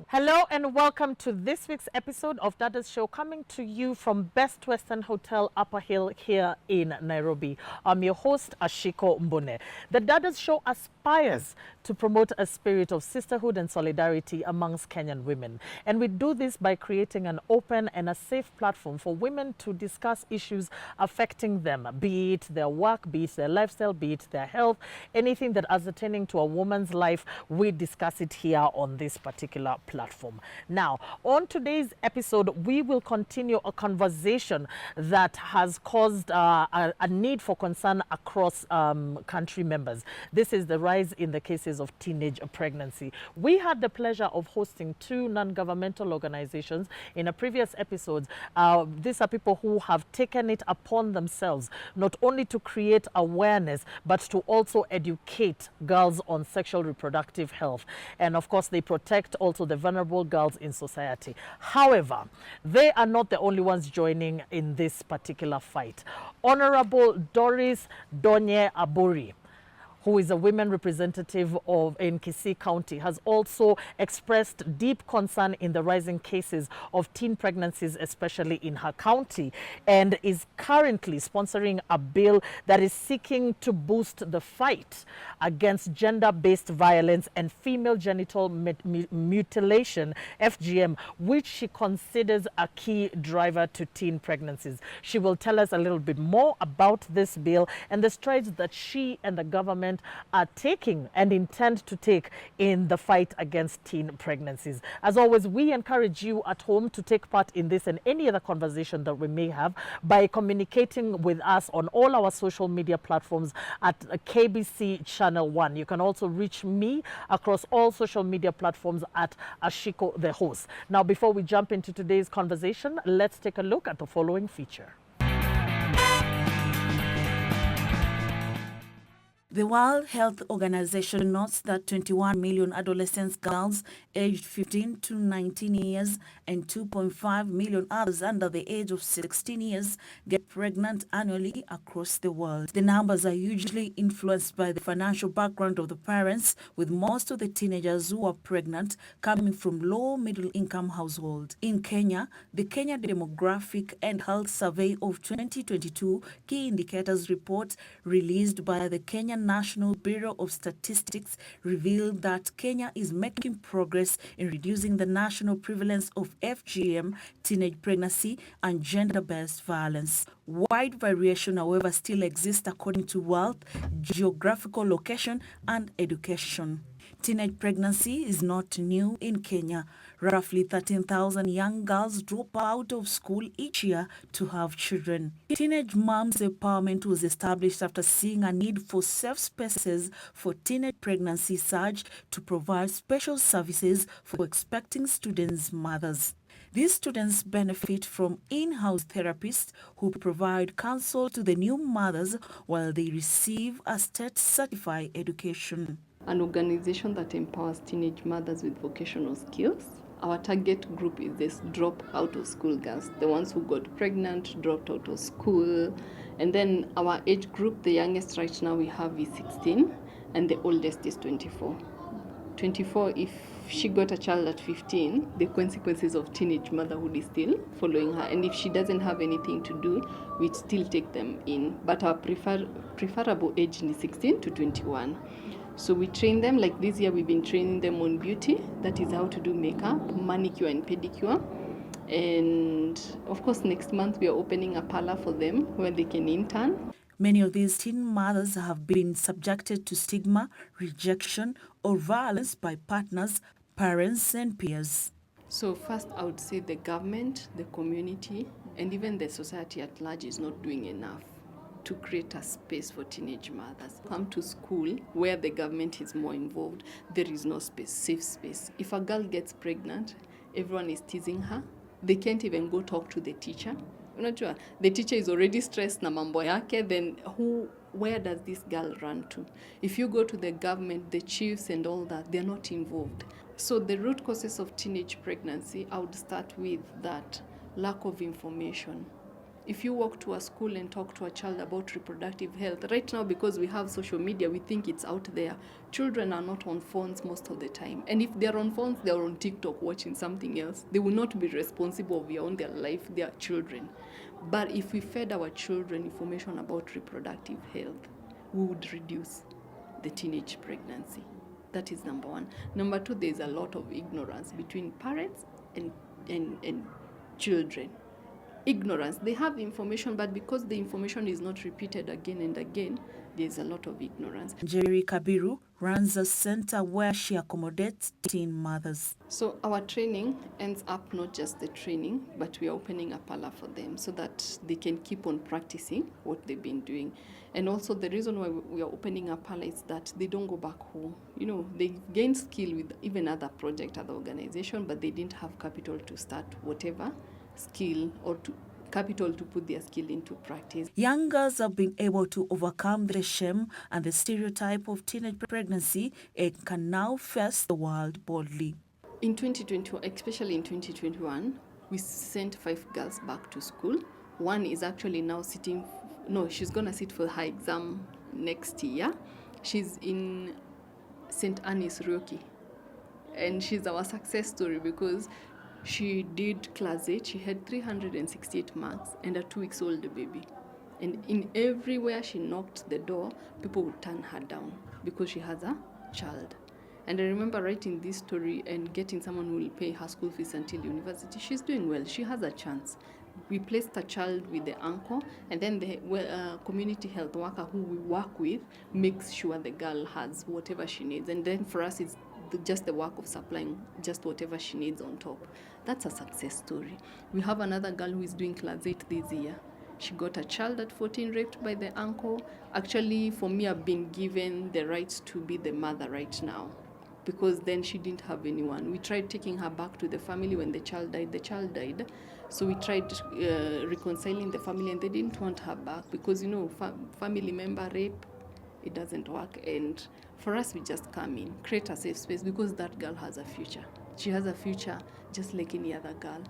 Hello and welcome to this week's episode of Dadas Show, coming to you from Best Western Hotel Upper Hill here in Nairobi. I'm your host, Ashiko Mbone. The Dadas Show aspires to promote a spirit of sisterhood and solidarity amongst Kenyan women. And we do this by creating an open and a safe platform for women to discuss issues affecting them, be it their work, be it their lifestyle, be it their health, anything that is attending to a woman's life, we discuss it here on this particular platform. Now, on today's episode, we will continue a conversation that has caused a need for concern across country members. This is the rise in the cases of teenage pregnancy. We had the pleasure of hosting two non-governmental organizations in a previous episode. These are people who have taken it upon themselves not only to create awareness, but to also educate girls on sexual reproductive health. And of course, they protect also the vulnerable girls in society. However, they are not the only ones joining in this particular fight. Honorable Doris Donye Aburi, who is a women representative in Kisii County, has also expressed deep concern in the rising cases of teen pregnancies, especially in her county, and is currently sponsoring a bill that is seeking to boost the fight against gender-based violence and female genital mutilation, FGM, which she considers a key driver to teen pregnancies. She will tell us a little bit more about this bill and the strides that she and the government are taking and intend to take in the fight against teen pregnancies. As always, we encourage you at home to take part in this and any other conversation that we may have by communicating with us on all our social media platforms at KBC Channel 1. You can also reach me across all social media platforms at Ashiko the host. Now, before we jump into today's conversation, let's take a look at the following feature. The World Health Organization notes that 21 million adolescent girls aged 15 to 19 years and 2.5 million others under the age of 16 years get pregnant annually across the world. The numbers are usually influenced by the financial background of the parents, with most of the teenagers who are pregnant coming from low-middle-income households. In Kenya, the Kenya Demographic and Health Survey of 2022 Key Indicators report released by the Kenya National Bureau of Statistics revealed that Kenya is making progress in reducing the national prevalence of FGM, teenage pregnancy, and gender-based violence. Wide variation, however, still exists according to wealth, geographical location, and education. Teenage pregnancy is not new in Kenya. Roughly 13,000 young girls drop out of school each year to have children. Teenage Moms Empowerment was established after seeing a need for safe spaces for teenage pregnancy surge to provide special services for expecting students' mothers. These students benefit from in-house therapists who provide counsel to the new mothers while they receive a state-certified education. An organization that empowers teenage mothers with vocational skills. Our target group is this drop out of school girls, the ones who got pregnant, dropped out of school. And then our age group, the youngest right now we have is 16 and the oldest is 24. 24, if she got a child at 15, the consequences of teenage motherhood is still following her. And if she doesn't have anything to do, we still take them in. But our preferable age is 16 to 21. So we train them, like this year we've been training them on beauty, that is how to do makeup, manicure and pedicure. And of course next month we are opening a parlor for them where they can intern. Many of these teen mothers have been subjected to stigma, rejection, or violence by partners, parents, and peers. So first I would say the government, the community, and even the society at large is not doing enough to create a space for teenage mothers. Come to school where the government is more involved. There is no space, safe space. If a girl gets pregnant, everyone is teasing her. They can't even go talk to the teacher. Unajua, the teacher is already stressed na mambo yake, then where does this girl run to? If you go to the government, the chiefs and all that, they're not involved. So the root causes of teenage pregnancy, I would start with that lack of information. If you walk to a school and talk to a child about reproductive health, right now, because we have social media, we think it's out there. Children are not on phones most of the time. And if they're on phones, they're on TikTok watching something else. They will not be responsible beyond their life. They are children. But if we fed our children information about reproductive health, we would reduce the teenage pregnancy. That is number one. Number two, there's a lot of ignorance between parents and children. Ignorance. They have information, but because the information is not repeated again and again, there's a lot of ignorance. Jerry Kabiru runs a center where she accommodates teen mothers. So our training ends up not just the training, but we are opening a parlor for them so that they can keep on practicing what they've been doing. And also the reason why we are opening a parlor is that they don't go back home. You know, they gain skill with even other project, other organization, but they didn't have capital to start whatever skill or to capital to put their skill into practice. Young girls have been able to overcome the shame and the stereotype of teenage pregnancy and can now face the world boldly. In 2020, especially in 2021, we sent 5 girls back to school. One is actually now she's going to sit for her exam next year. She's in St. Anne's Ryoki. And she's our success story because she did class 8, she had 368 marks and a 2-week-old baby. And in everywhere she knocked the door, people would turn her down because she has a child. And I remember writing this story and getting someone who will pay her school fees until university. She's doing well, she has a chance. We placed a child with the uncle, and then the community health worker who we work with makes sure the girl has whatever she needs. And then for us, it's just the work of supplying just whatever she needs on top. That's a success story. We have another girl who is doing class 8 this year. She got a child at 14 raped by the uncle. Actually, for me, I've been given the rights to be the mother right now because then she didn't have anyone. We tried taking her back to the family when the child died. So we tried reconciling the family and they didn't want her back because, you know, family member rape, it doesn't work. And for us, we just come in, create a safe space because that girl has a future. She has a future just like any other girl.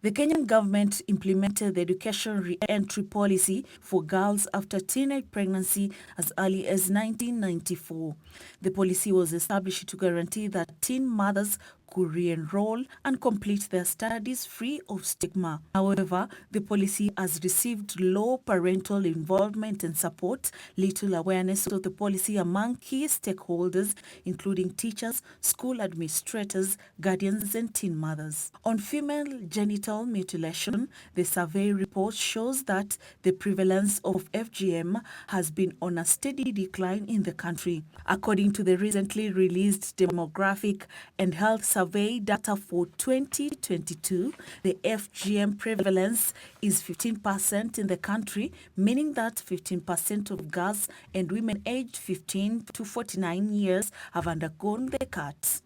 The Kenyan government implemented the education re-entry policy for girls after teenage pregnancy as early as 1994. The policy was established to guarantee that teen mothers could re-enroll and complete their studies free of stigma. However, the policy has received low parental involvement and support, little awareness of the policy among key stakeholders, including teachers, school administrators, guardians, and teen mothers. On female genital mutilation, the survey report shows that the prevalence of FGM has been on a steady decline in the country. According to the recently released Demographic and Health Survey data for 2022, the FGM prevalence is 15% in the country, meaning that 15% of girls and women aged 15 to 49 years have undergone the cuts.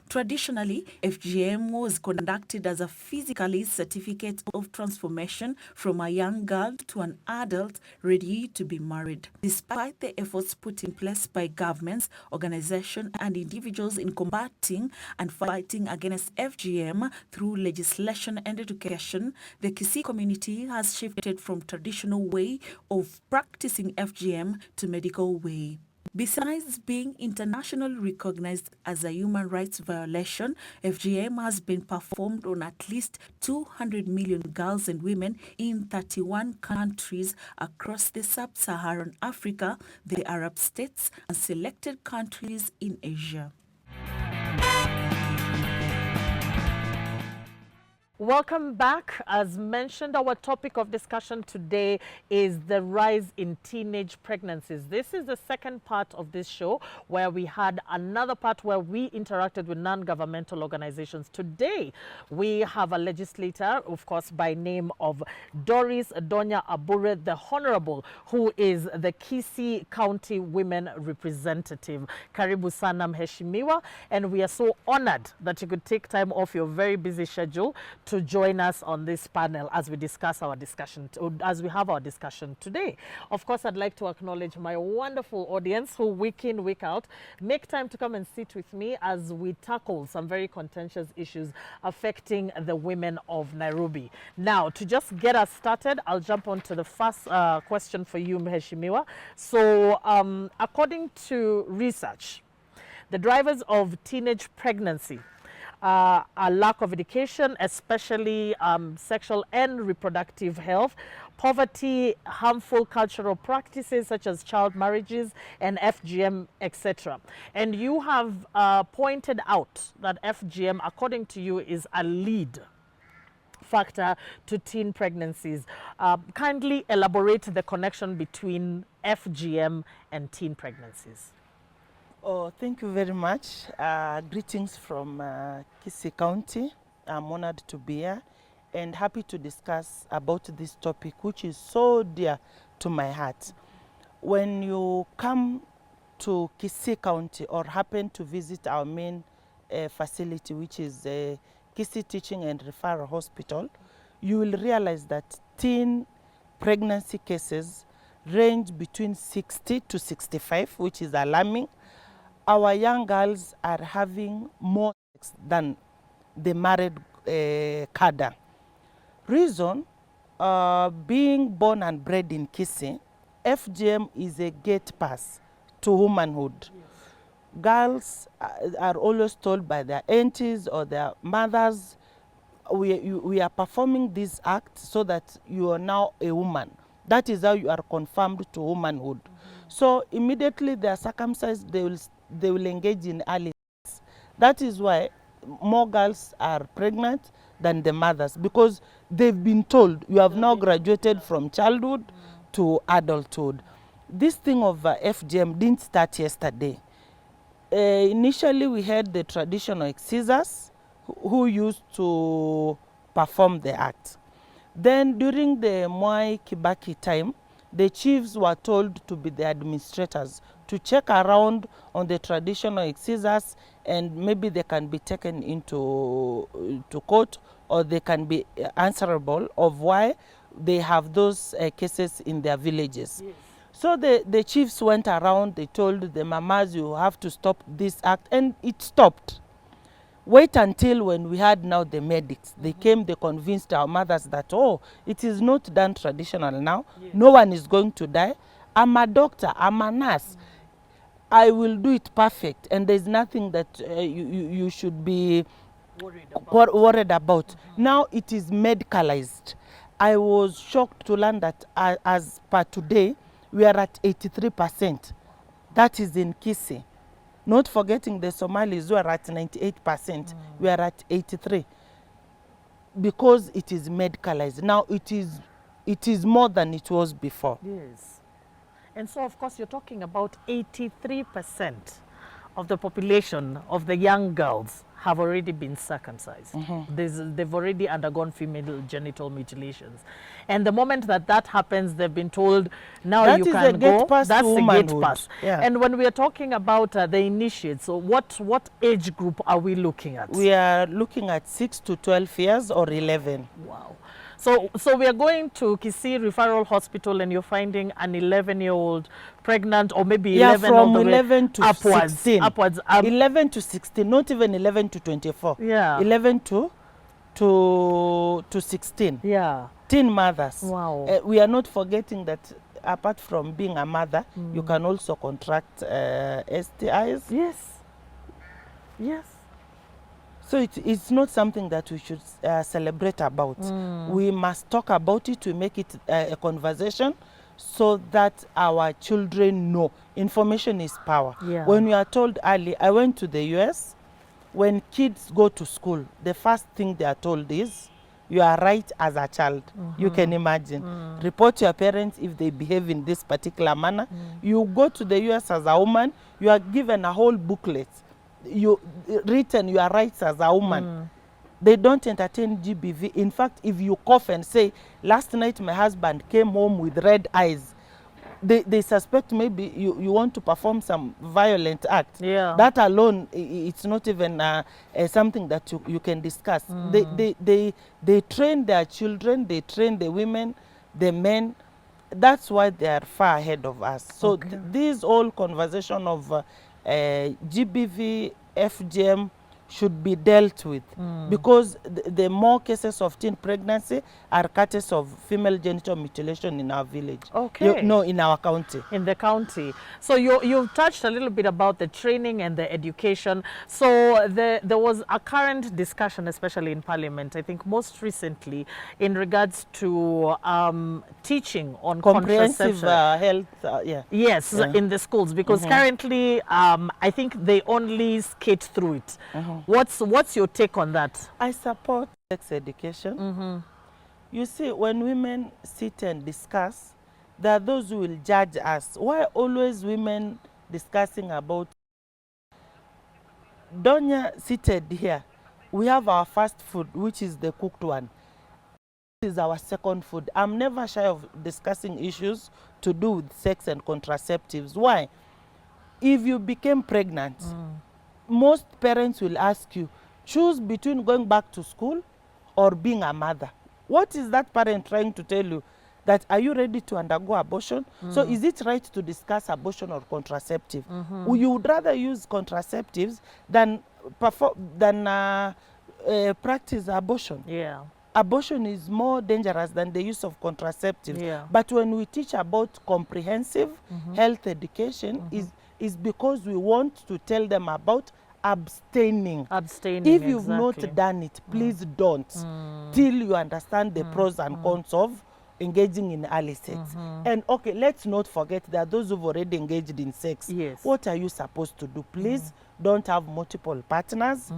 Traditionally, FGM was conducted as a physically certificate of transformation from a young girl to an adult ready to be married. Despite the efforts put in place by governments, organizations, and individuals in combating and fighting against FGM through legislation and education, the Kisii community has shifted from traditional way of practicing FGM to medical way. Besides being internationally recognized as a human rights violation, FGM has been performed on at least 200 million girls and women in 31 countries across the sub-Saharan Africa, the Arab states, and selected countries in Asia. Welcome back. As mentioned, our topic of discussion today is the rise in teenage pregnancies. This is the second part of this show where we had another part where we interacted with non-governmental organizations. Today, we have a legislator, of course, by name of Doris Donya Abure, the Honorable, who is the Kisii County Women Representative. Karibu sana mheshimiwa, and we are so honored that you could take time off your very busy schedule to join us on this panel as we have our discussion today. Of course, I'd like to acknowledge my wonderful audience who week in, week out, make time to come and sit with me as we tackle some very contentious issues affecting the women of Nairobi. Now, to just get us started, I'll jump on to the first question for you, Mheshimiwa. So, according to research, the drivers of teenage pregnancy are lack of education, especially sexual and reproductive health, poverty, harmful cultural practices such as child marriages and FGM, etc. And you have pointed out that FGM, according to you, is a lead factor to teen pregnancies. Kindly elaborate the connection between FGM and teen pregnancies. Oh, thank you very much. Greetings from Kisii County. I'm honored to be here and happy to discuss about this topic, which is so dear to my heart. When you come to Kisii County or happen to visit our main facility, which is Kisii Teaching and Referral Hospital, you will realize that teen pregnancy cases range between 60 to 65, which is alarming. Our young girls are having more sex than the married cadre. Reason, being born and bred in Kisii, FGM is a gate pass to womanhood. Yes. Girls are always told by their aunties or their mothers, we are performing this act so that you are now a woman. That is how you are confirmed to womanhood. So immediately they are circumcised, they will engage in early sex. That is why more girls are pregnant than the mothers, because they've been told you have now graduated from childhood to adulthood. This thing of FGM didn't start yesterday. Initially we had the traditional excisors who used to perform the act. Then during the Mwai Kibaki time, the chiefs were told to be the administrators to check around on the traditional excisors, and maybe they can be taken into court, or they can be answerable of why they have those cases in their villages. Yes. So the chiefs went around, they told the mamas, you have to stop this act, and it stopped. Wait until when we had now the medics. They came, they convinced our mothers that, oh, it is not done traditional now. Yes. No one is going to die. I'm a doctor, I'm a nurse. I will do it perfect, and there's nothing that you should be worried about. Now it is medicalized. I was shocked to learn that as per today, we are at 83%. That is in Kisii. Not forgetting the Somalis who are at 98%. We are at 83%. Because it is medicalized. Now it is more than it was before. Yes. And so, of course, you're talking about 83% of the population of the young girls have already been circumcised. They've already undergone female genital mutilations. And the moment that happens, they've been told, now that you can go. That's a gate pass. Yeah. And when we are talking about the initiates, so what age group are we looking at? We are looking at 6 to 12 years or 11. Wow. So we are going to Kisii Referral Hospital, and you're finding an 11-year-old pregnant, or maybe 11 from all the 11 way to upwards. 16. 11 to 16, not even 11 to 24. Yeah. 11 to 16. Yeah. Teen mothers. Wow. We are not forgetting that apart from being a mother, you can also contract STIs. Yes. Yes. So it's not something that we should celebrate about. We must talk about it, to make it a conversation, so that our children know. Information is power. Yeah. When we are told early, I went to the US, when kids go to school, the first thing they are told is, you are right as a child. You can imagine. Report your parents if they behave in this particular manner. You go to the US as a woman, you are given a whole booklet. You written your rights as a woman. They don't entertain GBV. In fact, if you cough and say, last night my husband came home with red eyes, they suspect maybe you want to perform some violent act. Yeah. That alone, it's not even something that you can discuss. They train their children, they train the women, the men. That's why they are far ahead of us. So this whole conversation of GBV, FGM should be dealt with, because the more cases of teen pregnancy are cases of female genital mutilation in our village. Okay. No, in our county. In the county. So you've touched a little bit about the training and the education. So there was a current discussion, especially in Parliament, I think most recently, in regards to teaching on Comprehensive contraception. health, yeah. Yes, in the schools, because currently I think they only skate through it. What's your take on that? I support sex education. You see, when women sit and discuss, there are those who will judge us. Why always women discussing about? Donya seated here, we have our first food, which is the cooked one. This is our second food. I'm never shy of discussing issues to do with sex and contraceptives. Why? If you became pregnant, most parents will ask you, choose between going back to school or being a mother. What is that parent trying to tell you? That are you ready to undergo abortion? So is it right to discuss abortion or contraceptive? You would rather use contraceptives than practice abortion. Yeah. Abortion is more dangerous than the use of contraceptives. Yeah. But when we teach about comprehensive health education, is because we want to tell them about abstaining. If you've not done it, please don't till you understand the pros and cons of engaging in early sex. And okay, let's not forget that those who've already engaged in sex, Yes. what are you supposed to do? Please don't have multiple partners.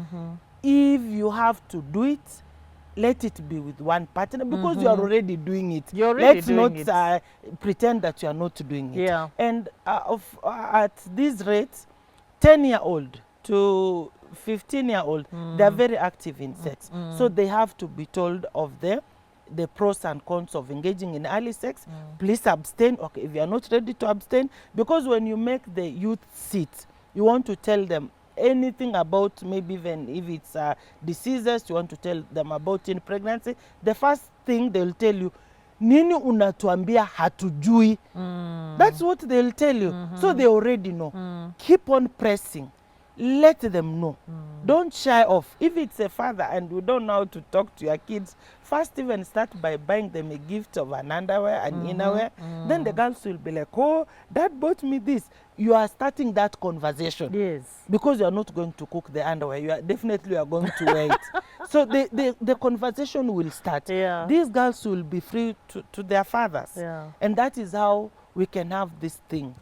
If you have to do it, let it be with one partner, because you are already doing it. You're already Let's doing not pretend that you are not doing it. Yeah. And at these rates, 10-year-old to 15-year-old, they are very active in sex. So they have to be told of the pros and cons of engaging in early sex. Please abstain. Okay, if you are not ready to abstain, because when you make the youth sit, you want to tell them anything about, maybe even if it's diseases, you want to tell them about teen pregnancy, the first thing they'll tell you, nini unatuambia hatujui. That's what they'll tell you. So they already know. Keep on pressing. Let them know. Don't shy off. If it's a father and you don't know how to talk to your kids, first even start by buying them a gift of an underwear and innerwear. Then the girls will be like, oh, dad bought me this. You are starting that conversation. Yes. Because you are not going to cook the underwear. You are definitely going to wear it. So the conversation will start. Yeah. These girls will be free to their fathers. Yeah. And that is how we can have this thing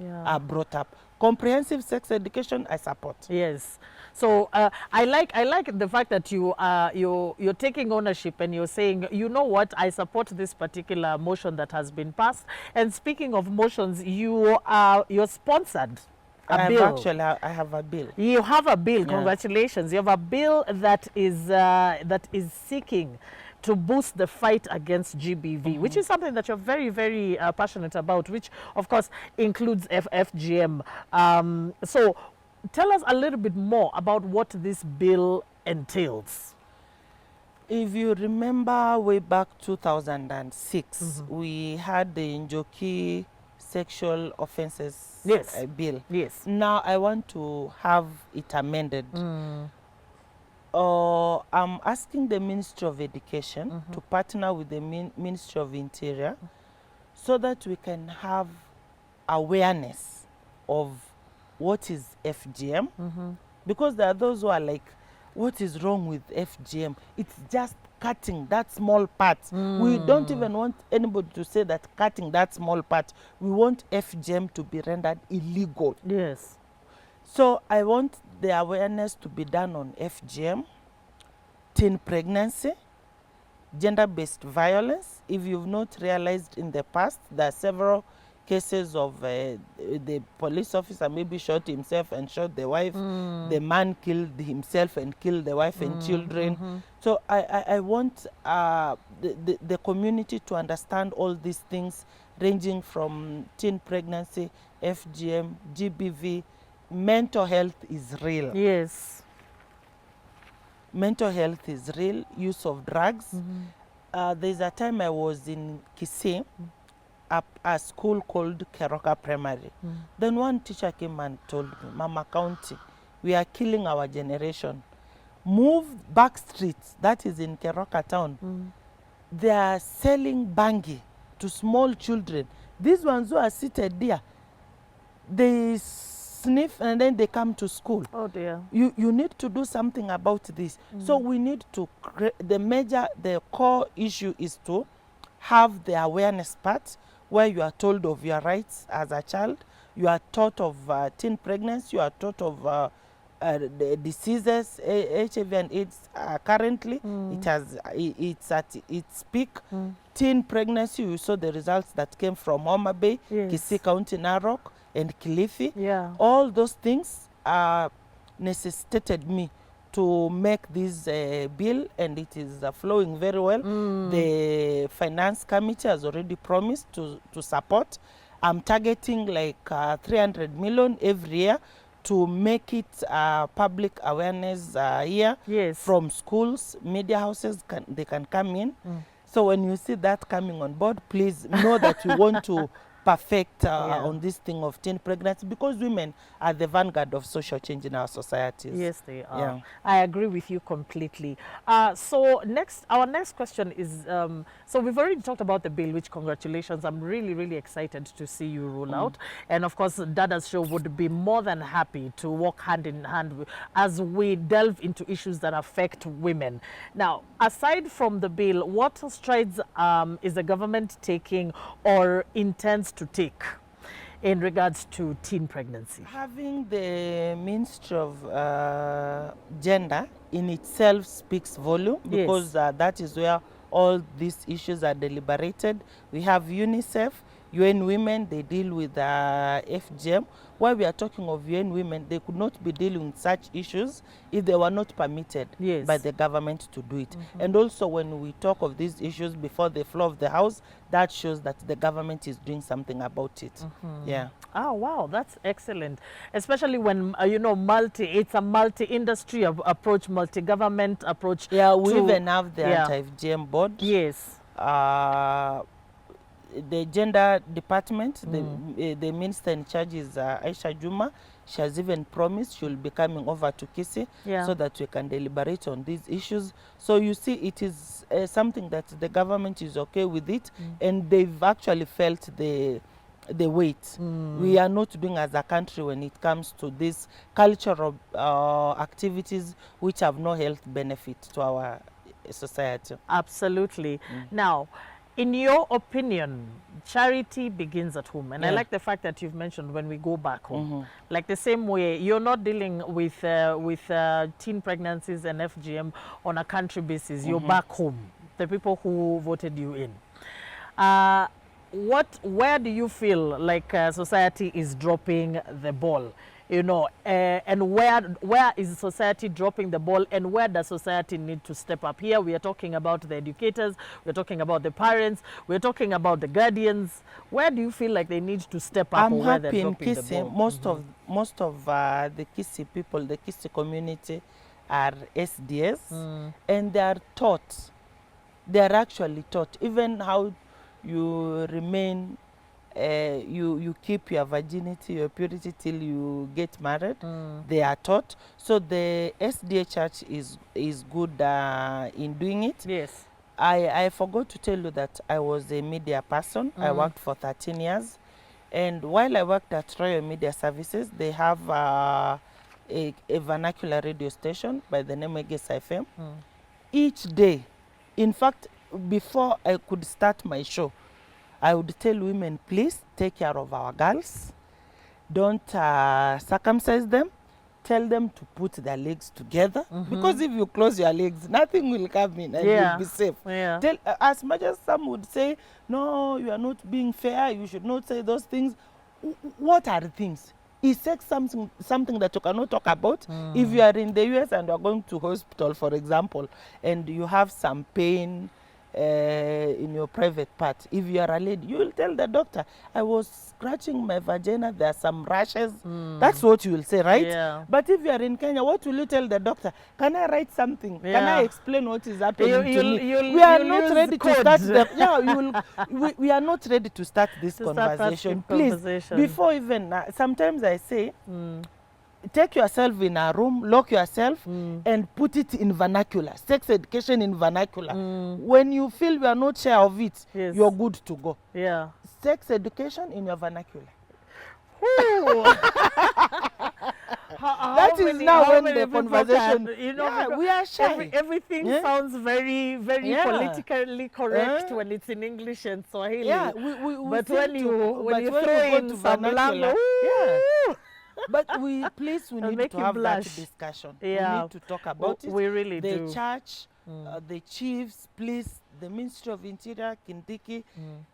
brought up. Comprehensive sex education, I support. Yes. So I like the fact that you're taking ownership and you're saying, you know what, I support this particular motion that has been passed. And speaking of motions, you're sponsored a bill. Actually, I have a bill. You have a bill. Yeah. Congratulations. You have a bill that is seeking to boost the fight against GBV, which is something that you're very, very passionate about, which of course includes FGM. So tell us a little bit more about what this bill entails. If you remember way back 2006, we had the Njoki sexual offences bill. Yes. Now I want to have it amended. I'm asking the Ministry of Education to partner with the Ministry of Interior so that we can have awareness of what is FGM. Because there are those who are like, what is wrong with FGM? It's just cutting that small part. We don't even want anybody to say that cutting that small part. We want FGM to be rendered illegal. Yes. So I want the awareness to be done on FGM, teen pregnancy, gender-based violence. If you've not realized in the past, there are several cases of the police officer maybe shot himself and shot the wife. The man killed himself and killed the wife and children. So I want the community to understand all these things, ranging from teen pregnancy, FGM, GBV. Mental health is real. Yes. Mental health is real. Use of drugs. There's a time I was in Kisii, a school called Keroka Primary. Then one teacher came and told me, Mama County, we are killing our generation. Move back streets, that is in Keroka town. They are selling bangi to small children. These ones who are seated there, they sniff and then they come to school. Oh dear. You need to do something about this. So we need to the core issue is to have the awareness part where you are told of your rights as a child. You are taught of teen pregnancy. You are taught of the diseases, HIV and AIDS. Currently, it's at its peak. Teen pregnancy, you saw the results that came from Homa Bay, Yes. Kisii County, Narok, and Kilifi. Yeah. All those things necessitated me to make this bill, and it is flowing very well. The finance committee has already promised to support. I'm targeting like 300 million every year to make it public awareness year. Yes. From schools, media houses, they can come in. So when you see that coming on board, please know that we want to perfect on this thing of teen pregnancy, because women are the vanguard of social change in our societies. Yes, they are. Yeah. I agree with you completely. So our next question is, so we've already talked about the bill, which congratulations. I'm really, really excited to see you roll out. And of course, Dadas Show would be more than happy to walk hand in hand as we delve into issues that affect women. Now, aside from the bill, what strides is the government taking or intends to take in regards to teen pregnancy? Having the Ministry of Gender in itself speaks volume, because that is where all these issues are deliberated. We have UNICEF, UN Women, they deal with FGM. While we are talking of UN Women, they could not be dealing with such issues if they were not permitted by the government to do it. And also when we talk of these issues before the floor of the House, that shows that the government is doing something about it. Yeah. Oh, wow, that's excellent. Especially when, it's a multi-industry approach, multi-government approach. Yeah, we even have the anti-FGM board. Yes. The gender department, the minister in charge is Aisha Juma. She has even promised she will be coming over to Kisii so that we can deliberate on these issues. So you see, it is something that the government is okay with it, and they've actually felt the weight. We are not doing as a country when it comes to these cultural activities which have no health benefit to our society. Absolutely. Now, in your opinion, charity begins at home. And I like the fact that you've mentioned when we go back home. Like the same way, you're not dealing with teen pregnancies and FGM on a country basis. You're back home, the people who voted you in. Where do you feel like society is dropping the ball? And where is society dropping the ball, and where does society need to step up? Here we are talking about the educators, we're talking about the parents, we're talking about the guardians. Where do you feel like they need to step up? I'm happy in Kisii. Most of the Kisii people, the Kisii community, are SDS, and they are taught. They are actually taught even how you remain. You keep your virginity, your purity till you get married. They are taught. So the SDA church is good in doing it. Yes. I forgot to tell you that I was a media person. I worked for 13 years. And while I worked at Royal Media Services, they have a vernacular radio station by the name of FM. Each day, in fact, before I could start my show, I would tell women, please take care of our girls. Don't circumcise them. tell them to put their legs together, because if you close your legs, nothing will come in and Yeah. you'll be safe. Yeah. As much as some would say, no, you are not being fair, you should not say those things. What are the things? Is sex something that you cannot talk about? If you are in the US and you are going to hospital, for example, and you have some pain in your private part, if you are a lady, you will tell the doctor, I was scratching my vagina, there are some rashes. That's what you will say, right? Yeah. But if you are in Kenya, what will you tell the doctor? Can I write something? Can I Yeah. explain what is happening to me? You'll We are use not ready to start codes. we are not ready to start this To start conversation. that Please, conversation. before even, sometimes I say, take yourself in a room, lock yourself, and put it in vernacular, sex education in vernacular. When you feel you are not sure of it, Yes. you're good to go. Yeah. Sex education in your vernacular. Ooh. That is now how when many the people conversation, can, you know, yeah, because we are shy. everything Yeah. sounds very, very Yeah. politically correct Eh? when it's in English and Swahili. Yeah, we But seem when to- you but throw go in to some vernacular, language, yeah. But we It'll need make to you have that blush. discussion. Yeah. We need to talk about it. we really The do. church, the chiefs, police, the Ministry of Interior, Kindiki,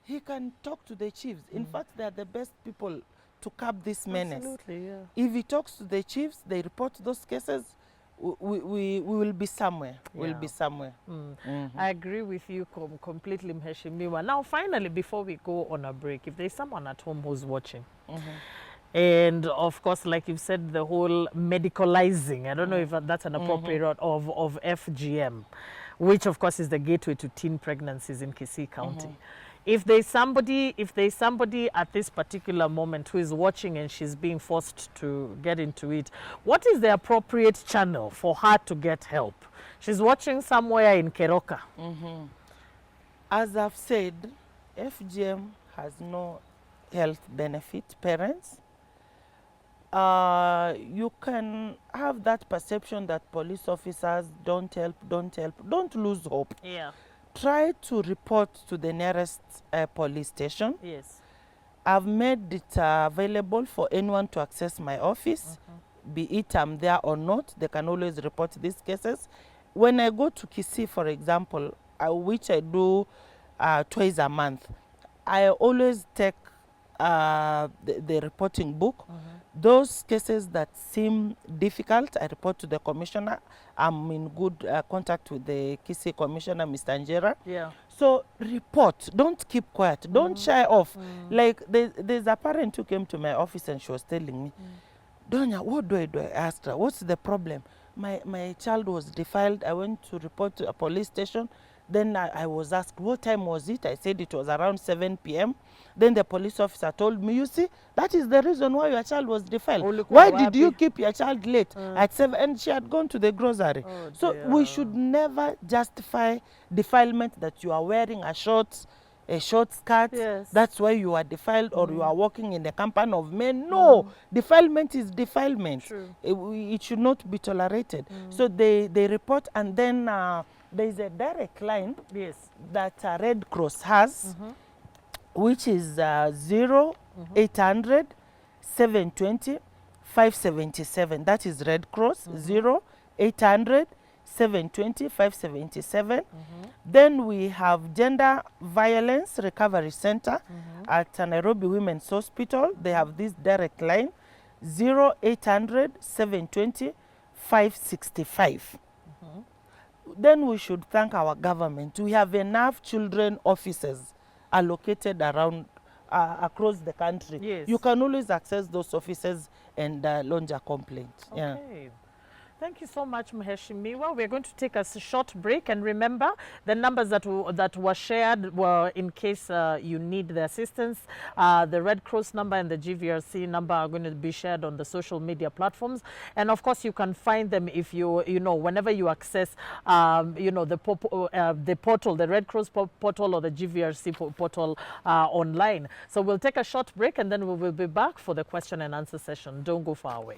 he can talk to the chiefs. In fact, they are the best people to curb this menace. Absolutely, yeah. If he talks to the chiefs, they report those cases, we will be somewhere. We'll Yeah. be somewhere. I agree with you completely, Mheshimiwa. Now, finally, before we go on a break, if there's someone at home who's watching, and of course, like you've said, the whole medicalizing, I don't know if that's an appropriate word, of FGM, which of course is the gateway to teen pregnancies in KBC County. If there's somebody at this particular moment who is watching and she's being forced to get into it, what is the appropriate channel for her to get help? She's watching somewhere in Keroka. As I've said, FGM has no health benefit, parents. You can have that perception that police officers don't help. Don't lose hope. Yeah. Try to report to the nearest police station. Yes. I've made it available for anyone to access my office, be it I'm there or not. They can always report these cases. When I go to KBC, for example, which I do twice a month, I always take the reporting book. Those cases that seem difficult, I report to the commissioner. I'm in good contact with the KBC commissioner, Mr. Njera. Yeah. So report, don't keep quiet, don't shy off. Like there's a parent who came to my office and she was telling me, Donya, what do? I asked her, what's the problem? My child was defiled. I went to report to a police station. Then I was asked, what time was it? I said it was around 7 p.m. Then the police officer told me, you see, that is the reason why your child was defiled. Why did you keep your child late at 7? And she had gone to the grocery. Oh, so dear. we should never justify defilement that you are wearing a short skirt. Yes. That's why you are defiled, or you are walking in the company of men. No, defilement is defilement. True. It should not be tolerated. So they report, and then there is a direct line Yes. that Red Cross has, which is 0800 720 577. That is Red Cross, 0800 720 577. Then we have Gender Violence Recovery Center at Nairobi Women's Hospital. They have this direct line, 0800 720 565. Then we should thank our government. We have enough children officers allocated around across the country. Yes. You can always access those offices and lodge a complaint. Yeah. Okay. Thank you so much, Mheshimiwa. We're going to take a short break, and remember the numbers that were shared were in case you need the assistance. The Red Cross number and the GVRC number are going to be shared on the social media platforms, and of course you can find them if you whenever you access the portal, the Red Cross portal or the GVRC portal online. So we'll take a short break, and then we will be back for the question and answer session. Don't go far away.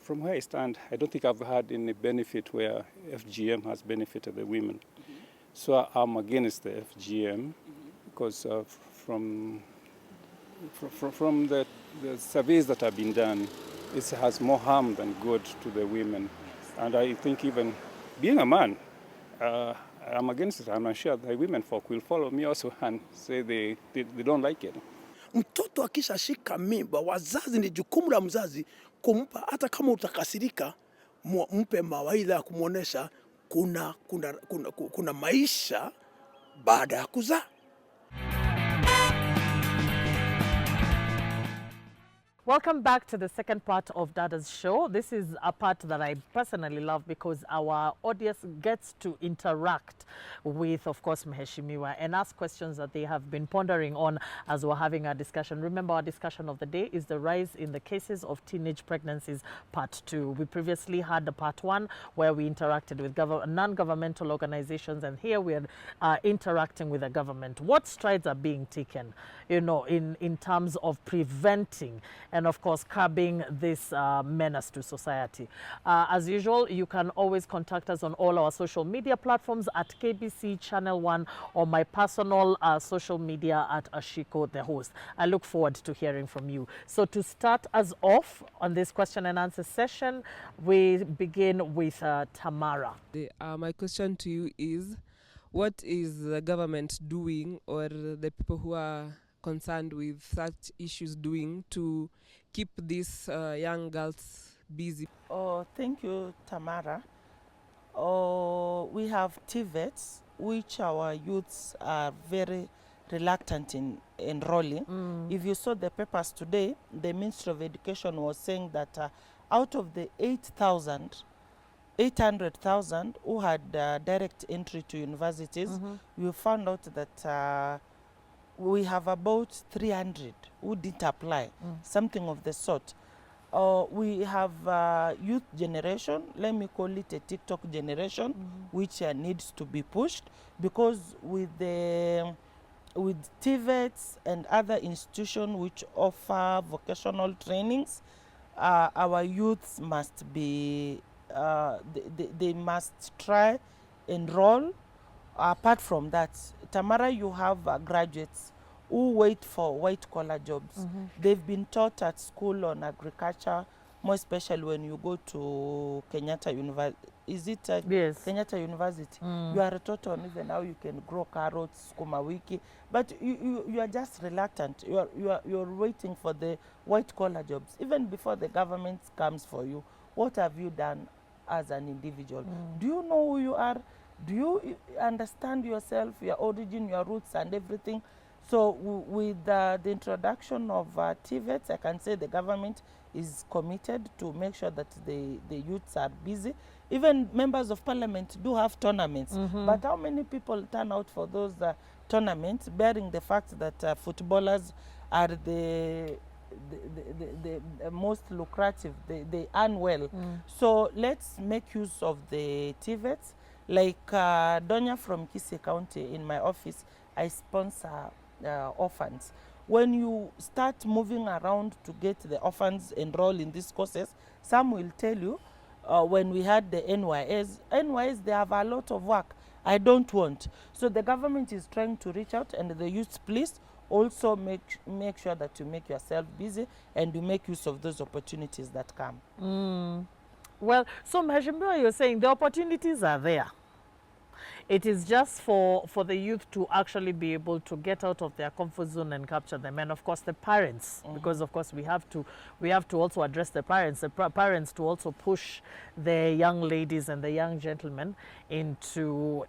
from where I stand, I don't think I've had any benefit where FGM has benefited the women. So I'm against the FGM because from the surveys that have been done, it has more harm than good to the women. And I think even being a man, I'm against it. I'm not sure the women folk will follow me also and say they don't like it. Mtoto akishashika mimba, wazazi ni jukumu la mzazi kumpa, hata kama utakasirika, mpe mawaidha ya kumwonesha kuna maisha baada ya kuzaa. Welcome back to the second part of Dadas show. This is a part that I personally love because our audience gets to interact with, of course, Mheshimiwa and ask questions that they have been pondering on as we're having our discussion. Remember, our discussion of the day is the rise in the cases of teenage pregnancies, part 2. We previously had the part 1 where we interacted with non-governmental organizations, and here we're interacting with the government. What strides are being taken, you know, in terms of preventing and of course curbing this menace to society? As usual, you can always contact us on all our social media platforms at KBC Channel 1 or my personal social media at Ashiko the host. I look forward to hearing from you. So to start us off on this question and answer session, we begin with Tamara. My question to you is, what is the government doing, or the people who are concerned with such issues doing, to keep these young girls busy? Oh, thank you, Tamara. Oh, we have TVETs, which our youths are very reluctant in enrolling. If you saw the papers today, the Ministry of Education was saying that out of the 800,000 who had direct entry to universities, we found out that we have about 300 who didn't apply, something of the sort. We have youth generation, let me call it a TikTok generation, which needs to be pushed, because with TVETs and other institutions which offer vocational trainings, our youths must be, they must try enroll. Apart from that, Tamara, you have graduates who wait for white-collar jobs. They've been taught at school on agriculture, more especially when you go to Kenyatta University. Is it Yes. Kenyatta University? You are taught on even how you can grow carrots, sukuma wiki, but you are just reluctant. You're waiting for the white-collar jobs. Even before the government comes for you, what have you done as an individual? Do you know who you are? Do you understand yourself, your origin, your roots, and everything? So with the introduction of TVETs, I can say the government is committed to make sure that the youths are busy. Even members of parliament do have tournaments. But how many people turn out for those tournaments, bearing the fact that footballers are the most lucrative, they earn well. So let's make use of the TVETs. Like Donya from KBC County, in my office, I sponsor orphans. When you start moving around to get the orphans enrolled in these courses, some will tell you, when we had the NYS, they have a lot of work. I don't want. So the government is trying to reach out, and the youth, please also make sure that you make yourself busy and you make use of those opportunities that come. Well, so Mheshimiwa, you're saying the opportunities are there. It is just for the youth to actually be able to get out of their comfort zone and capture them, and of course the parents, because of course we have to also address the parents to also push the young ladies and the young gentlemen into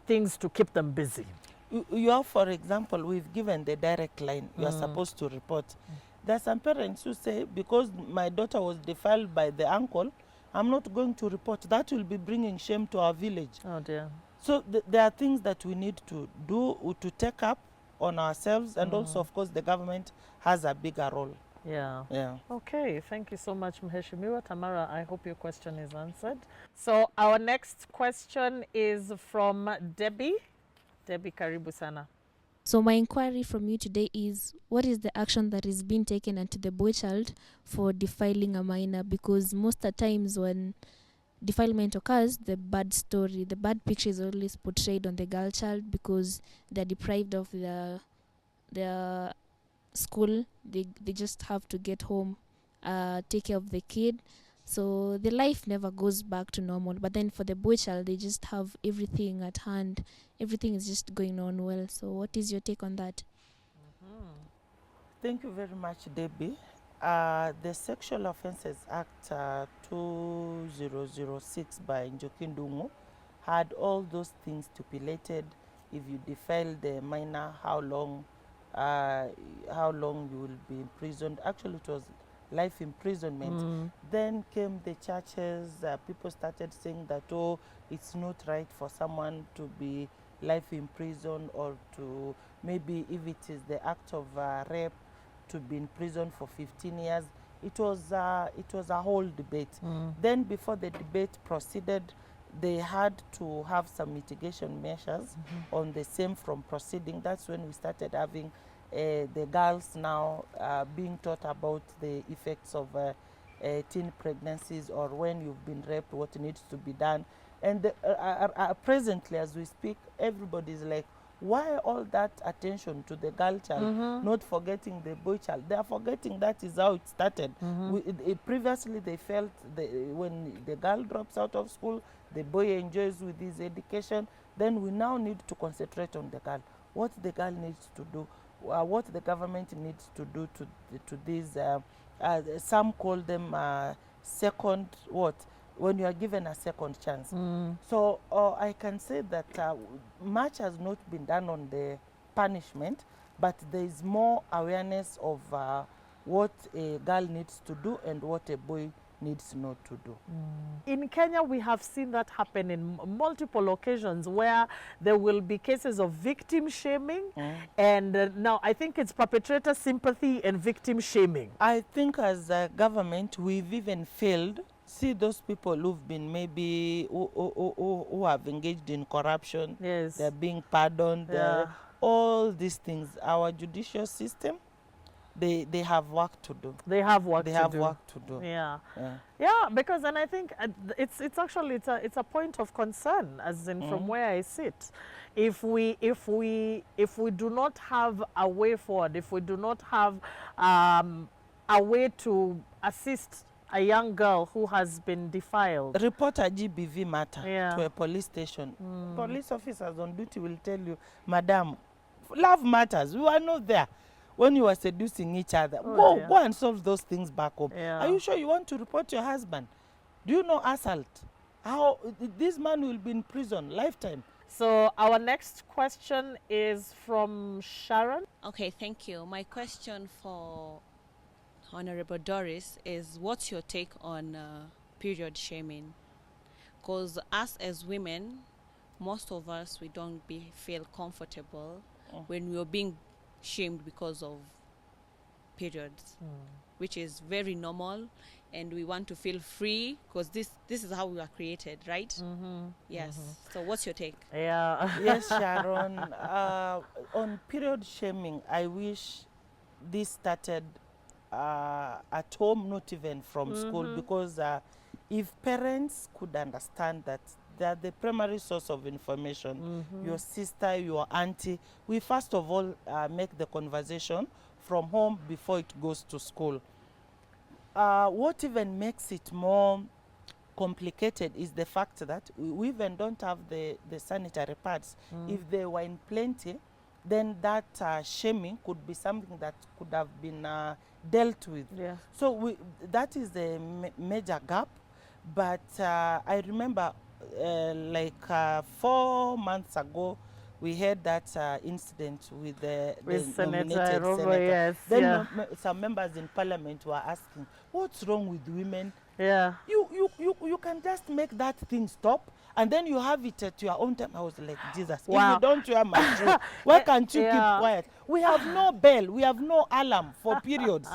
things to keep them busy. You have, for example, we've given the direct line. You are supposed to report. There are some parents who say, because my daughter was defiled by the uncle, I'm not going to report. That will be bringing shame to our village. Oh dear. So there are things that we need to do, to take up on ourselves, and also, of course, the government has a bigger role. Yeah. Yeah. Okay, thank you so much, Mheshimiwa. Tamara, I hope your question is answered. So our next question is from Debbie. Debbie, karibu sana. So my inquiry from you today is, what is the action that is being taken onto the boy child for defiling a minor? Because most of the times when defilement occurs, the bad story, the bad picture is always portrayed on the girl child because they're deprived of their school. They just have to get home, take care of the kid. So the life never goes back to normal. But then for the boy child, they just have everything at hand. Everything is just going on well. So what is your take on that? Thank you very much, Debbie. The Sexual Offences Act 2006 by Njokindungu had all those things stipulated. If you defile the minor, how long you will be imprisoned. Actually, it was life imprisonment. Then came the churches. People started saying that, oh, it's not right for someone to be life imprisoned, or to maybe if it is the act of rape, to be in prison for 15 years. It was a whole debate. Then before the debate proceeded, they had to have some mitigation measures on the same from proceeding. That's when we started having the girls now being taught about the effects of teen pregnancies, or when you've been raped, what needs to be done. And presently, as we speak, everybody's like, why all that attention to the girl child, not forgetting the boy child? They are forgetting that is how it started. Previously, they felt when the girl drops out of school, the boy enjoys with his education. Then we now need to concentrate on the girl. What the girl needs to do, what the government needs to do to these, some call them second, when you are given a second chance. So I can say that much has not been done on the punishment, but there is more awareness of what a girl needs to do and what a boy needs not to do. In Kenya, we have seen that happen in multiple occasions, where there will be cases of victim shaming, and now I think it's perpetrator sympathy and victim shaming. I think as a government, we've even failed. See those people who've been maybe who have engaged in corruption. Yes. They're being pardoned. Yeah. All these things. Our judicial system, they have work to do. They have work They to have do. work to do. Yeah. Yeah. Yeah, because, and I think it's actually it's a point of concern, as in from where I sit. If we do not have a way forward, if we do not have a way to assist a young girl who has been defiled. Report a GBV matter Yeah. to a police station. Police officers on duty will tell you, Madam, love matters. We were not there when you were seducing each other. dear. Go and solve those things back home. Yeah. Are you sure you want to report your husband? Do you know assault? How this man will be in prison lifetime? So our next question is from Sharon. Okay, thank you. My question for Honorable Doris is, what's your take on period shaming? Because us as women, most of us, we don't feel comfortable when we are being shamed because of periods, which is very normal, and we want to feel free because this is how we are created, right? Yes. So what's your take? Yeah. Yes, Sharon. On period shaming, I wish this started at home, not even from school, because if parents could understand that they are the primary source of information, your sister, your auntie, we first of all make the conversation from home before it goes to school. What even makes it more complicated is the fact that we even don't have the sanitary pads. If they were in plenty, then that shaming could be something that could have been dealt with. Yeah. So that is the major gap. But I remember like 4 months ago, we had that incident with the nominated Robo, senator. yes. Then Yeah. some members in parliament were asking, what's wrong with women? Yeah. You can just make that thing stop, and then you have it at your own time. I was like, Jesus, Wow. if you don't wear my shoe, why can't you Yeah. keep quiet? We have no bell, we have no alarm for periods.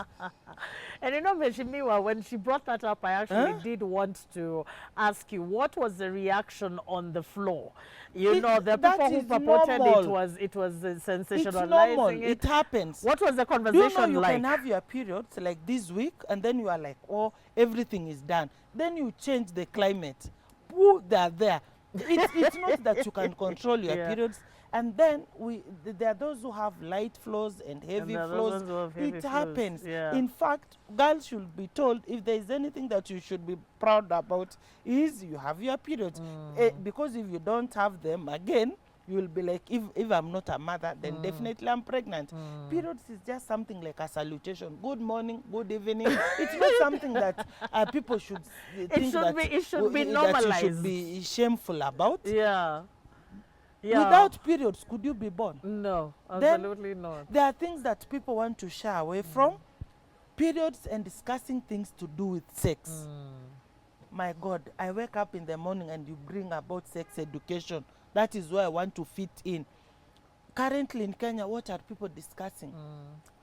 And you know, Meshimiwa, when she brought that up, I actually did want to ask you, what was the reaction on the floor? You know, the that people who is purported normal. it was It's sensationalizing normal. it. It happens. What was the Do you conversation know you like? can have your periods like this week and then you are like, oh, everything is done. Then you change the climate. Who they are there. It's not that you can control your Yeah. periods. And then there are those who have light flows and heavy there are those flows. ones who have heavy It flows, happens. yeah. In fact, girls should be told if there is anything that you should be proud about is you have your periods. Because if you don't have them, again, you will be like, if I'm not a mother, then definitely I'm pregnant. Periods is just something like a salutation. Good morning, good evening. It's not something that people should think that it should be that you normalized. should be shameful about. Yeah. Yeah. Without periods, could you be born? No, Then absolutely not. there are things that people want to shy away from. Periods and discussing things to do with sex. My God, I wake up in the morning and you bring about sex education. That is where I want to fit in. Currently in Kenya, what are people discussing?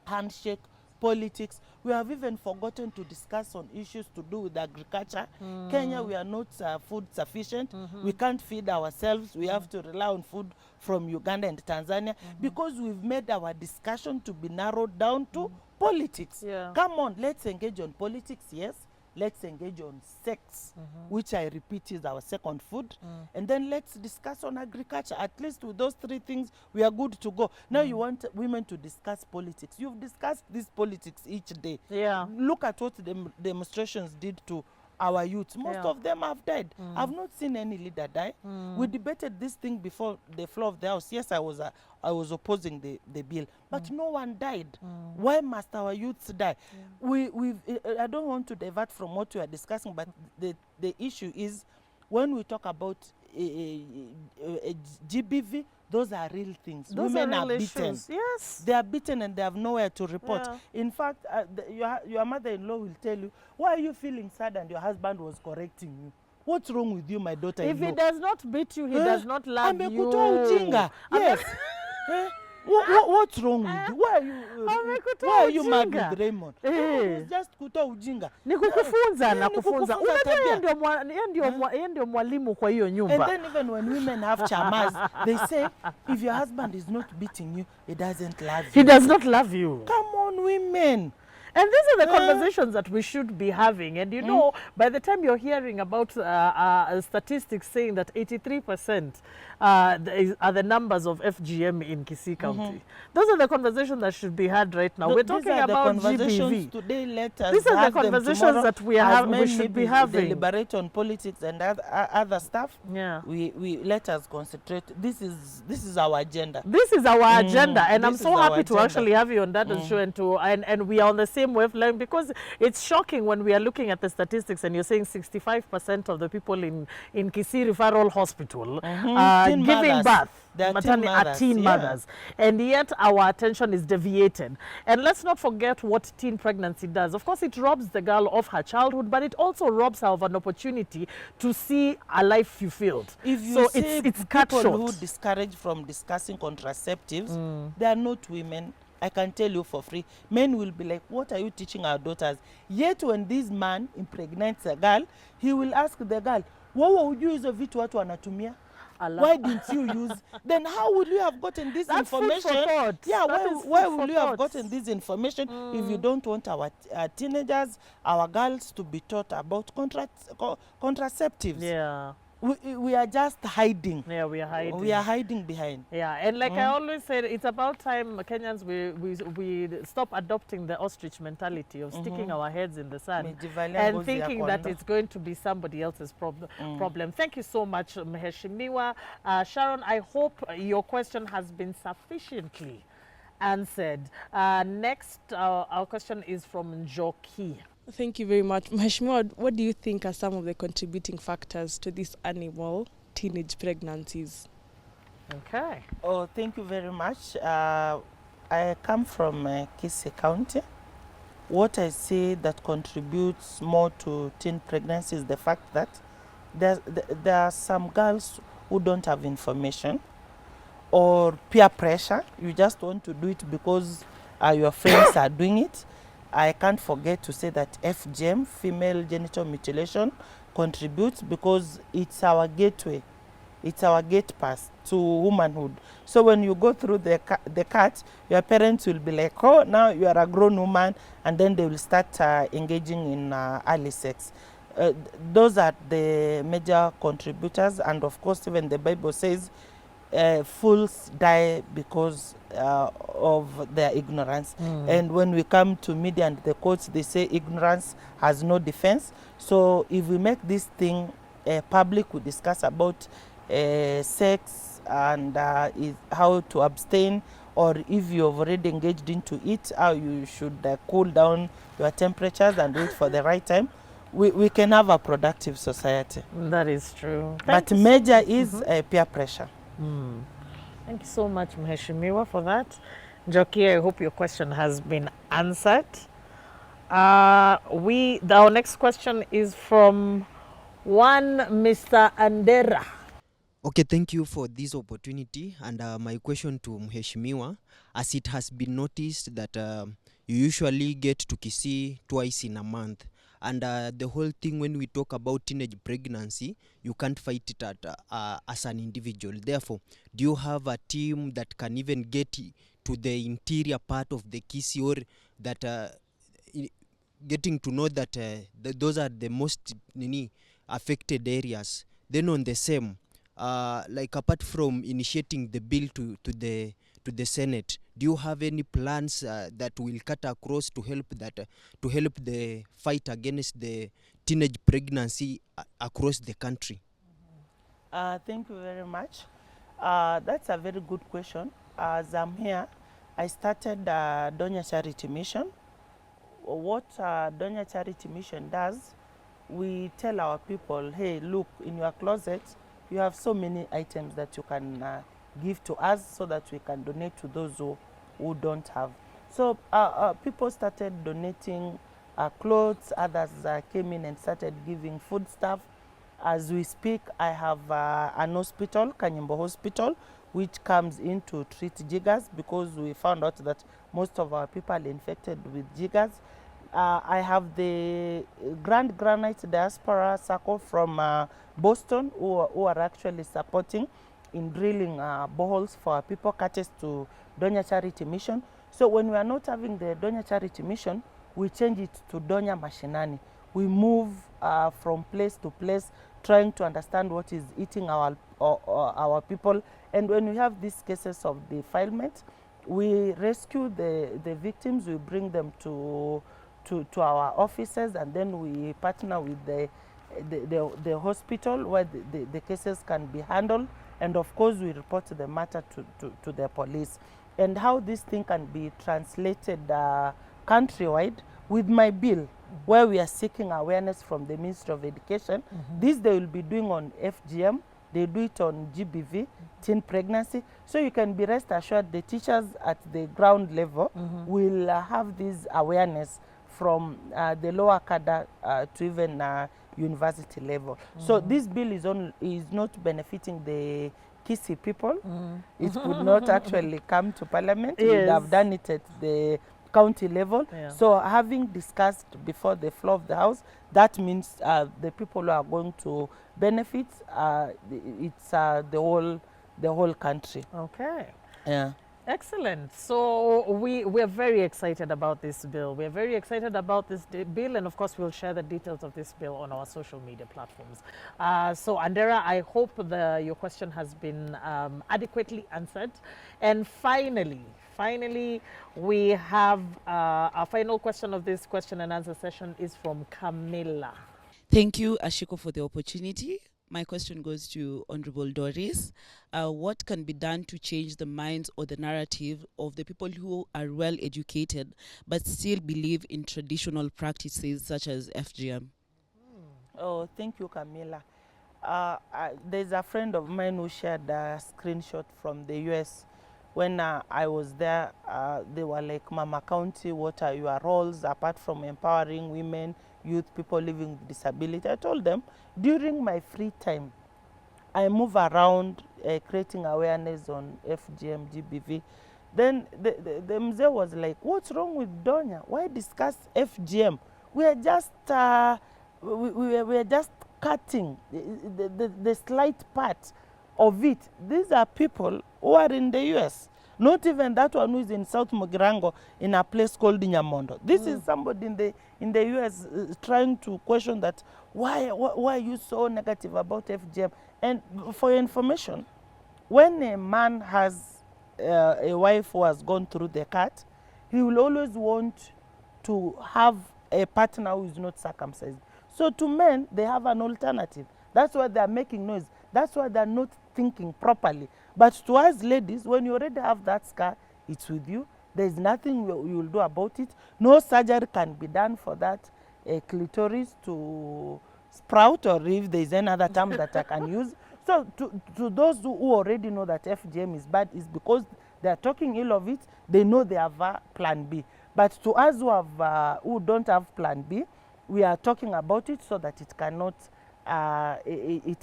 Handshake, politics. We have even forgotten to discuss on issues to do with agriculture. Kenya, we are not food sufficient. We can't feed ourselves. We have to rely on food from Uganda and Tanzania because we've made our discussion to be narrowed down to politics. Yeah. Come on, let's engage on politics, yes. Let's engage on sex, which I repeat is our second food. And then let's discuss on agriculture. At least with those three things, we are good to go. Now you want women to discuss politics. You've discussed this politics each day. Yeah. Look at what the demonstrations did to our youth. Most of them have died. I've not seen any leader die. We debated this thing before the floor of the house. Yes, I was opposing the bill, but no one died. Why must our youths die? I don't want to divert from what we are discussing, but the issue is when we talk about GBV, those are real things. Those Women are are real beaten. issues. Yes. They are beaten and they have nowhere to report. Yeah. In fact, your mother-in-law will tell you, why are you feeling sad and your husband was correcting you? What's wrong with you, my daughter-in-law? If he does not beat you, he does not love you. Amekutoa ujinga. Yes. What's wrong with you? Why are you mad with Raymond? It's just kutoa ujinga. Ni kukufunza na kufunza. kukufunza Unajua tabia. yeye ndio mwalimu kwa hiyo And nyumba. then even when women have chamas, they say, if your husband is not beating you, he doesn't love you. He does not love you. Come on, women. And these are the conversations that we should be having. And you know, by the time you're hearing about statistics saying that 83% are the numbers of FGM in Kisii County, those are the conversations that should be had right now. We're talking about GBV. Today, let us These are the have them conversations tomorrow. that we As have. men We should be maybe having. deliberate on politics and other stuff. Yeah. We let us concentrate. This is our agenda. This is our agenda, and I'm this so is our happy to agenda. actually have you on Dadas show, and we are on the same wavelength, because it's shocking when we are looking at the statistics and you're saying 65% of the people in Kisii Referral Hospital are Teen giving mothers. birth. They are teen Are mothers, teen yeah. mothers, and yet our attention is deviated. And let's not forget what teen pregnancy does. Of course, it robs the girl of her childhood, but it also robs her of an opportunity to see a life fulfilled. If you So see it's cut people short. who discourage from discussing contraceptives, they are not women. I can tell you for free. Men will be like, what are you teaching our daughters? Yet when this man impregnates a girl, he will ask the girl, wewe hujui hizo vitu watu wanatumia? Why didn't you use? Then how would you have gotten this That's food for information? thought. Yeah, That is why food for would you have thought. gotten this information if you don't want our teenagers, our girls to be taught about contraceptives? Yeah. We are just hiding. Yeah, we are hiding. We are hiding behind. Yeah, and like I always said, it's about time Kenyans we stop adopting the ostrich mentality of sticking our heads in the sand Mejivalia and ngozi ya thinking that kondoo. it's going to be somebody else's problem. Thank you so much, Mheshimiwa. Sharon, I hope your question has been sufficiently answered. Next, our question is from Njoki. Thank you very much. Mheshimiwa, what do you think are some of the contributing factors to this animal teenage pregnancies? Okay. Oh, thank you very much. I come from Kisii County. What I say that contributes more to teen pregnancy is the fact that there are some girls who don't have information or peer pressure. You just want to do it because your friends are doing it. I can't forget to say that FGM, female genital mutilation, contributes because it's our gateway. It's our gate pass to womanhood. So when you go through the cut, your parents will be like, oh, now you are a grown woman, and then they will start engaging in early sex. Those are the major contributors, and of course, even the Bible says fools die because of their ignorance. And when we come to media and the courts, they say ignorance has no defense. So if we make this thing public, we discuss about sex and how to abstain, or if you've already engaged into it, how you should cool down your temperatures and wait for the right time, we can have a productive society. That is true. But major is peer pressure. Thank you so much, Mheshimiwa, for that. Njoki, I hope your question has been answered. Our next question is from one Mr. Andera. Okay, thank you for this opportunity. And my question to Mheshimiwa, as it has been noticed that you usually get to Kisii twice in a month. And the whole thing, when we talk about teenage pregnancy, you can't fight it as an individual. Therefore, do you have a team that can even get to the interior part of the Kisii, or that getting to know that those are the most affected areas? Then on the same, like apart from initiating the bill to the Senate, do you have any plans that will cut across to help the fight against the teenage pregnancy across the country? Thank you very much. That's a very good question. As I'm here, I started Donya Charity Mission. What Donya Charity Mission does, we tell our people, hey, look, in your closet, you have so many items that you can give to us so that we can donate to those who don't have. So people started donating clothes, others came in and started giving food stuff. As we speak, I have an hospital, Kanyimbo Hospital, which comes in to treat jiggers, because we found out that most of our people are infected with jiggers. I have the Grand Granite Diaspora Circle from Boston, who are actually supporting in drilling boreholes for our people, catches to Donya Charity Mission. So when we are not having the Donya Charity Mission, we change it to Donya Mashinani. We move from place to place, trying to understand what is eating our people. And when we have these cases of defilement, we rescue the victims, we bring them to our offices, and then we partner with the hospital where the cases can be handled, and of course we report the matter to the police. And how this thing can be translated countrywide with my bill, where we are seeking awareness from the Ministry of Education. This they will be doing on FGM, they do it on GBV, teen pregnancy. So you can be rest assured the teachers at the ground level will have this awareness from the lower cadre to even university level. So this bill is not benefiting the Kisii people. It could not actually come to Parliament. We would have done it at the county level. So having discussed before the floor of the House, that means the people who are going to benefit, it's the whole country. Okay. Yeah. Excellent. So we're very excited about this bill. We're very excited about this bill, and of course we'll share the details of this bill on our social media platforms. So Andera, I hope your question has been adequately answered. And finally, we have our final question of this question and answer session is from Camilla. Thank you, Ashiko, for the opportunity. My question goes to Honorable Doris. What can be done to change the minds or the narrative of the people who are well educated but still believe in traditional practices such as FGM? Oh, thank you, Camilla. There's a friend of mine who shared a screenshot from the US. When I was there, they were like, Mama County, what are your roles apart from empowering women, youth, people living with disability? I told them, during my free time, I move around creating awareness on FGM, GBV. Then the mzee was like, what's wrong with Donya? Why discuss FGM? We are just we are just cutting the slight part of it. These are people who are in the US. Not even that one who is in South Mugirango in a place called Nyamondo. This is somebody in the US trying to question that why are you so negative about FGM? And for your information, when a man has a wife who has gone through the cut, he will always want to have a partner who is not circumcised. So to men, they have an alternative. That's why they are making noise. That's why they are not thinking properly. But to us ladies, when you already have that scar, it's with you. There is nothing you will do about it. No surgery can be done for that clitoris to sprout, or if there is another term that I can use. So to those who already know that FGM is bad, is because they are talking ill of it. They know they have a plan B. But to us who don't have plan B, we are talking about it so that it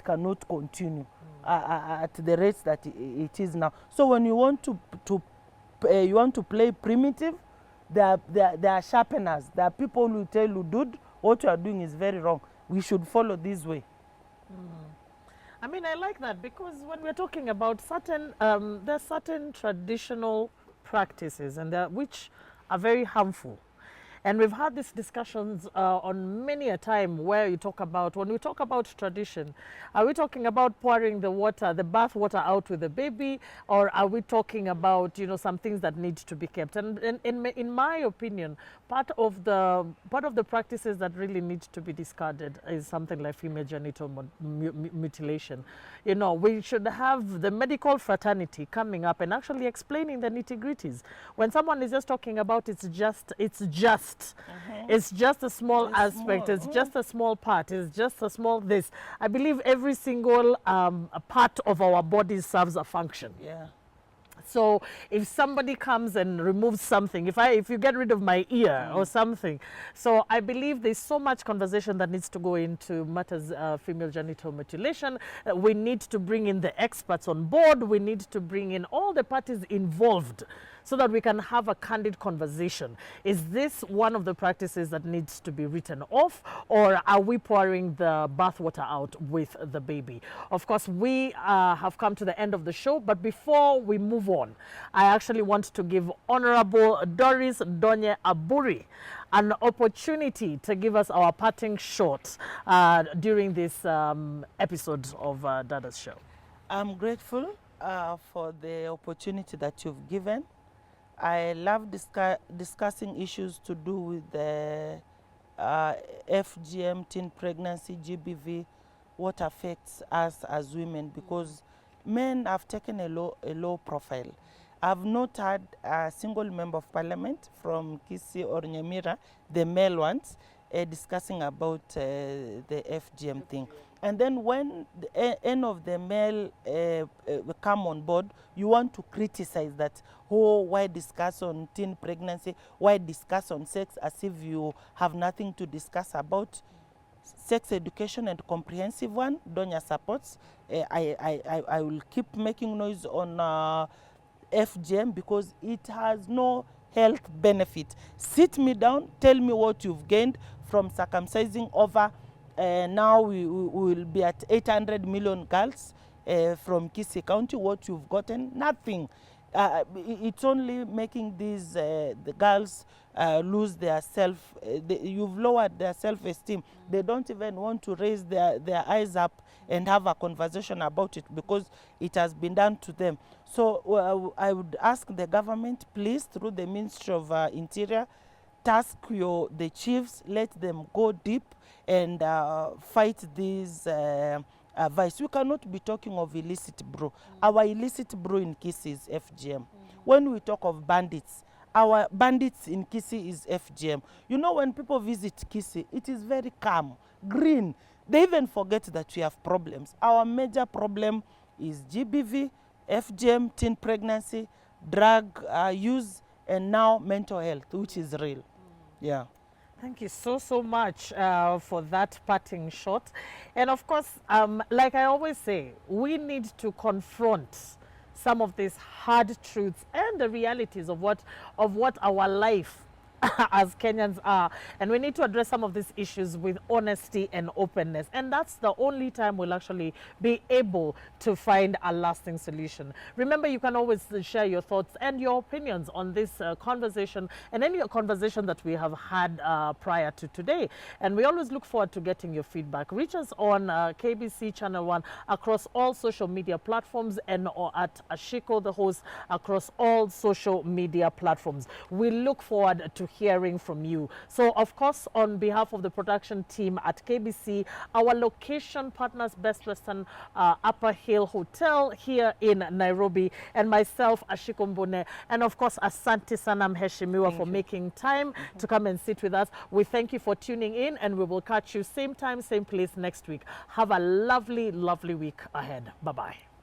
cannot continue at the rates that it is now. So when you want to play primitive, there are sharpeners. There are people who tell you, dude, what you are doing is very wrong. We should follow this way. I mean, I like that, because when we're talking about certain, there are certain traditional practices and which are very harmful. And we've had these discussions on many a time where you talk about, when we talk about tradition, are we talking about pouring the bath water out with the baby, or are we talking about, you know, some things that need to be kept? And in my opinion, part of the practices that really need to be discarded is something like female genital mutilation. You know, we should have the medical fraternity coming up and actually explaining the nitty-gritties. When someone is just talking about it's just a small aspect, it's just a small part, it's just a small this. I believe every single part of our body serves a function. Yeah. So if somebody comes and removes something, if you get rid of my ear or something, so I believe there's so much conversation that needs to go into matters female genital mutilation. We need to bring in the experts on board. We need to bring in all the parties involved so that we can have a candid conversation. Is this one of the practices that needs to be written off, or are we pouring the bathwater out with the baby? Of course, we have come to the end of the show, but before we move on, I actually want to give Honorable Doris Donye Aburi an opportunity to give us our parting shot during this episode of Dadas Show. I'm grateful for the opportunity that you've given. I love discussing issues to do with the FGM, teen pregnancy, GBV, what affects us as women, because men have taken a low profile. I've not had a single member of parliament from Kisii or Nyamira, the male ones, discussing about the FGM thing. And then when any of the male come on board, you want to criticize that, oh, why discuss on teen pregnancy? Why discuss on sex, as if you have nothing to discuss about? Sex education and comprehensive one, Donya supports. I will keep making noise on FGM because it has no health benefit. Sit me down, tell me what you've gained from circumcising over. Now we will be at 800 million girls from Kisii County. What you've gotten? Nothing. It's only making these the girls lose their you've lowered their self-esteem. They don't even want to raise their eyes up and have a conversation about it because it has been done to them. So I would ask the government, please, through the Ministry of Interior, task the chiefs, let them go deep and fight these vice. We cannot be talking of illicit brew. Our illicit brew in Kisii is FGM. When we talk of bandits, our bandits in Kisii is FGM. You know, when people visit Kisii, it is very calm, green. They even forget that we have problems. Our major problem is GBV, FGM, teen pregnancy, drug use, and now mental health, which is real. Yeah. Thank you so much for that parting shot. And of course, like I always say, we need to confront some of these hard truths and the realities of what our life as Kenyans are, and we need to address some of these issues with honesty and openness, and that's the only time we'll actually be able to find a lasting solution. Remember, you can always share your thoughts and your opinions on this conversation and any conversation that we have had prior to today, and we always look forward to getting your feedback. Reach us on KBC Channel 1 across all social media platforms, and or at Ashiko the host across all social media platforms. We look forward to hearing from you. So, of course, on behalf of the production team at KBC, our location partners, Best Western Upper Hill Hotel here in Nairobi, and myself, Ashiko Mbone, and of course, Asante Sana Mheshimiwa for making time to come and sit with us. We thank you for tuning in, and we will catch you same time, same place next week. Have a lovely, lovely week ahead. Bye-bye.